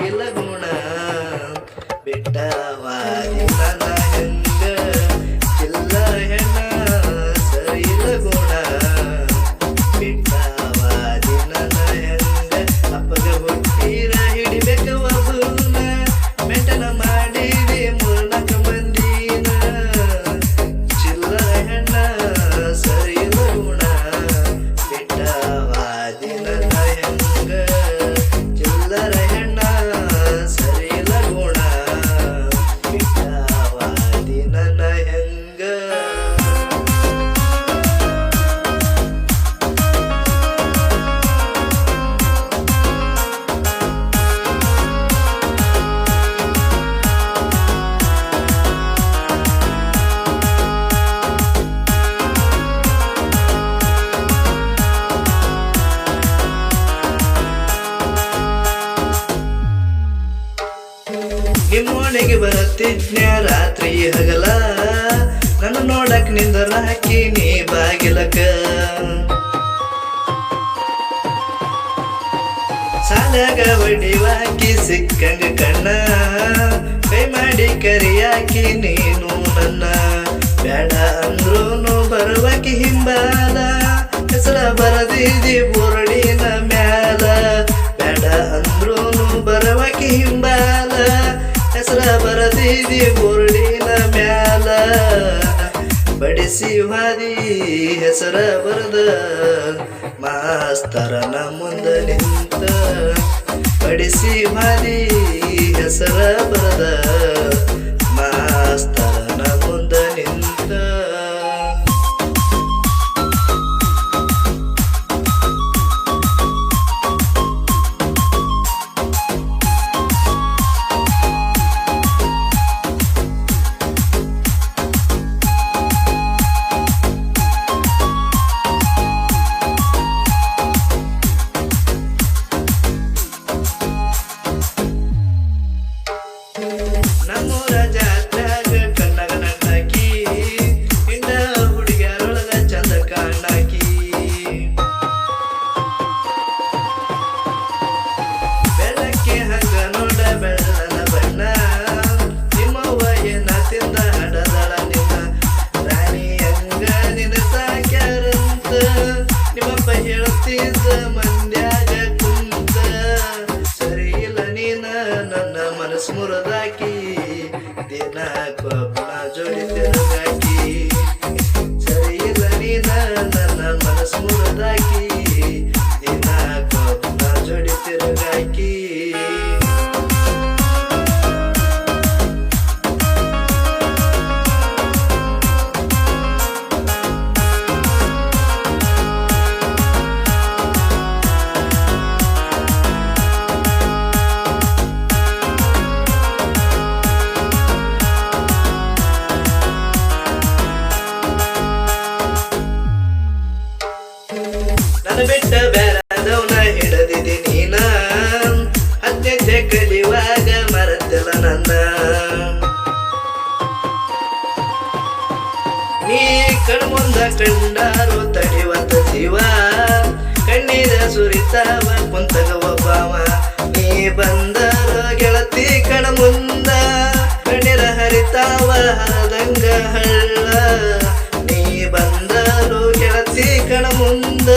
ಇಲ್ಲ ಗುಣ ಬಿಟ್ಟವಾದಿ ನನ್ನ ಹೆಂಗ ಚಿಲ್ಲರ ಹೆಣ್ಣ ಸರಿ ಇಲ್ಲ ಗುಣ ಬಿಟ್ಟವಾದಿ ನನ್ನ ಹೆಂಗ ಅಪ್ಪಗ ಹುಟ್ಟಿರ ಹಿಡಿಬೇಕ ಒಬ್ಬನ ಮೆಂಟನ ಮಾಡಿದೆ ಮೂರ್ನಾಲ್ಕ ಮಂದಿನ ಚಿಲ್ಲರ ಹೆಣ್ಣ ಸರಿ ಇಲ್ಲ ಗುಣ ಬಿಟ್ಟವಾದಿ ನನ್ನ ಹೆಂಗ ಚಿಲ್ಲರ ಹೆಣ್ಣ ಸರಿ ಇಲ್ಲ ಗುಣ ಬಿಟ್ಟವಾದಿ ನನ್ನ ಹೆಂಗ ನಿಮ್ಮೋಣಿಗೆ ಬರತ್ತಿದ್ನ್ಯ ರಾತ್ರಿ ಹಗಲ ನನ್ನ ನೋಡಕ್ ನಿಂದರ ಹಾಕಿ ನೀ ಬಾಗಿಲಕ ಸಾಲಾಗ ಹೊಡಿವಾಕಿ ಸಿಕ್ಕಂಗ ಕಣ್ಣ ಕೈ ಮಾಡಿ ಕರಿಯಾಕಿ ನೀನು ನನ್ನ ಬೇಡ ಅಂದ್ರೂನು ಬರುವಾಕಿ ಹಿಂಬಾಲ ಹೆಸರ ಬರದಿದಿ ಬೋರ್ಡಿನ ಮ್ಯಾಲ ಬೇಡ ಅಂದ್ರೂನು ಬರುವಾಕಿ ಹಿಂಬಾಲ ಹೆಸರ ಬರದಿದಿ ಬೋರ್ಡಿನ ಮ್ಯಾಲ ಬಡಿಸಿ ಹಾದಿ ಹೆಸರ ಬರದ ಮಾಸ್ತರನ ಮುಂದ ನಿಂತ ಬಡಿಸಿ ಹಾದಿ ಹೆಸರ ಬರದ ಮಾಸ್ತರನ ಮುಂದ ನಿಂತ ನಮ್ಮೂರ ಜಾತ್ಯಾಗ ಕಣ್ಣಗ ನಣ್ಣಾಕಿ ಹಿಂದ ಹುಡುಗ್ಯಾರೊಳಗ ಚಂದ ಕಾಣಾಕಿ ಬೆಳಕ್ಕೆ ಹಂಗ ನೋಡ ಬೆಳ್ಳನ ಬಣ್ಣ ನಿಮ್ಮವ್ವ ಏನ ತಿಂದ ಹಡದಳ ನಿನ್ನ ರಾಣಿ ಹಂಗ ನಿನ್ನ ಸಾಕ್ಯಾರಂತ ನಿಮ್ಮಪ್ಪ ಹೇಳ್ತಿದ್ದ ಮಂದ್ಯಾಗ ಕುಂತ ಸರಿ ಇಲ್ಲ ನೀನ ನನ್ನ ಮನಸ್ಸು ಮುರಿದಾಕಿ ದಿನ ಕೊಬ್ಬನ ಜೋಡಿ ತಿರುಗಾಕಿ ಸರಿ ಇಲ್ಲ ನೀನ ನನ್ನ ಮನಸ್ಸು ಮುರಿದಾಕಿ ದಿನ ಕೊಬ್ಬನ ಜೋಡಿ ತಿರುಗಾಕಿ ನನ್ನ ಬಿಟ್ಟ ಬೇಡದವನ ಹಿಡದಿದಿ ನೀನ ಅತ್ಯಂತ ಕಲಿಯುವಾಗ ಮರತಿಲ್ಲ ನನ್ನ ನೀ ಕಣ್ಮುಂದ ಕಂಡಾರು ತಡಿವಂತ ಜೀವ ಕಣ್ಣೀರ ಸುರಿತಾವ ಕುಂತಗ ಒಬ್ಬವ ನೀ ಬಂದರ ಗೆಳತಿ ಕಣ ಮುಂದ ಕಣ್ಣೀರ ಹರಿತಾವ ಹರದಂಗ ಹಳ್ಳ ನೀ ಬಂದರು ಗೆಳತಿ ಕಣ ಮುಂದ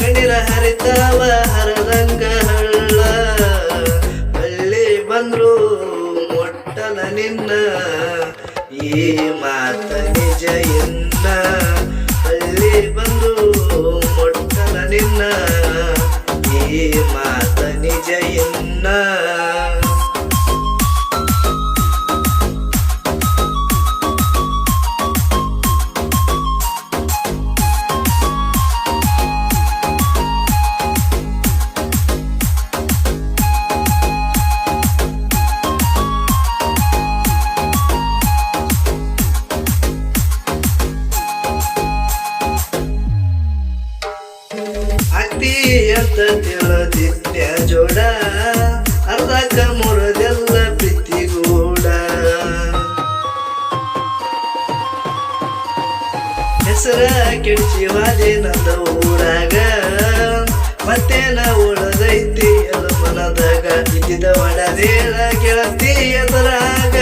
ಕಣ್ಣೀರ ಹರಿತಾವ ಹರದಂಗ ಹಳ್ಳ ಹಳ್ಳಿ ಬಂದ್ರು ಮೊಟ್ಟಲ ನಿನ್ನ ಈ ಮಾತ ನಿಜ ಎನ್ನ ಹಳ್ಳಿ ಬಂದ್ರು ಮೊಟ್ಟಲ ನಿನ್ನ ಈ ಮಾತ ನಿಜ ಎನ್ನ ಅತ್ತಿ ಅಂತ ತಿಳಿದಿದ್ಯ ಜೋಡ ಅರ್ಧಕ್ಕ ಮುರಿದೆಲ್ಲ ಪ್ರೀತಿಗೂಡ ಹೆಸರ ಕೆಡ್ಚಿವಾದೆ ನಂದ ಊರಾಗ ಮತ್ತೇನ ಉಳದೈತಿ ಅದು ಮನದಾಗ ಇದ್ದಿದ ಒಡದೇಳ ಗೆಳತಿ ಎದುರಾಗ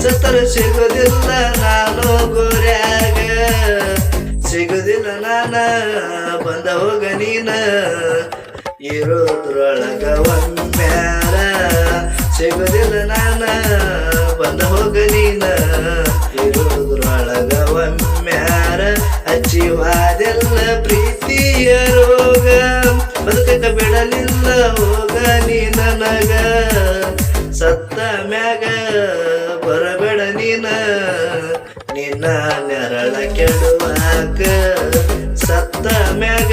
ಸತ್ತರು ಸಿಗುದಿಲ್ಲ ನಾನು ಗೋರ್ಯಾಗ ಸಿಗುದಿಲ್ಲ ನಾನ ಬಂದ ಹೋಗ ನೀನ ಇರೋದ್ರೊಳಗ ಒಮ್ಮ್ಯಾರ ಸಿಗುದಿಲ್ಲ ನಾನ ಬಂದ ಹೋಗ ನೀನ ಇರೋದ್ರೊಳಗ ಒಮ್ಮ್ಯಾರ ಹಚ್ಚಿವಾದೆಲ್ಲ ಪ್ರೀತಿಯ ರೋಗ ಬದುಕಕ ಬಿಡಲಿಲ್ಲ ಹೋಗ ನೀ ನನಗ ಸತ್ತ ಮ್ಯಾಗ ಬರಬೇಡ ನೀನ ನಿನ್ನ ನೆರಳ ಕೆಡುವಾಕ ಸತ್ತ ಮ್ಯಾಗ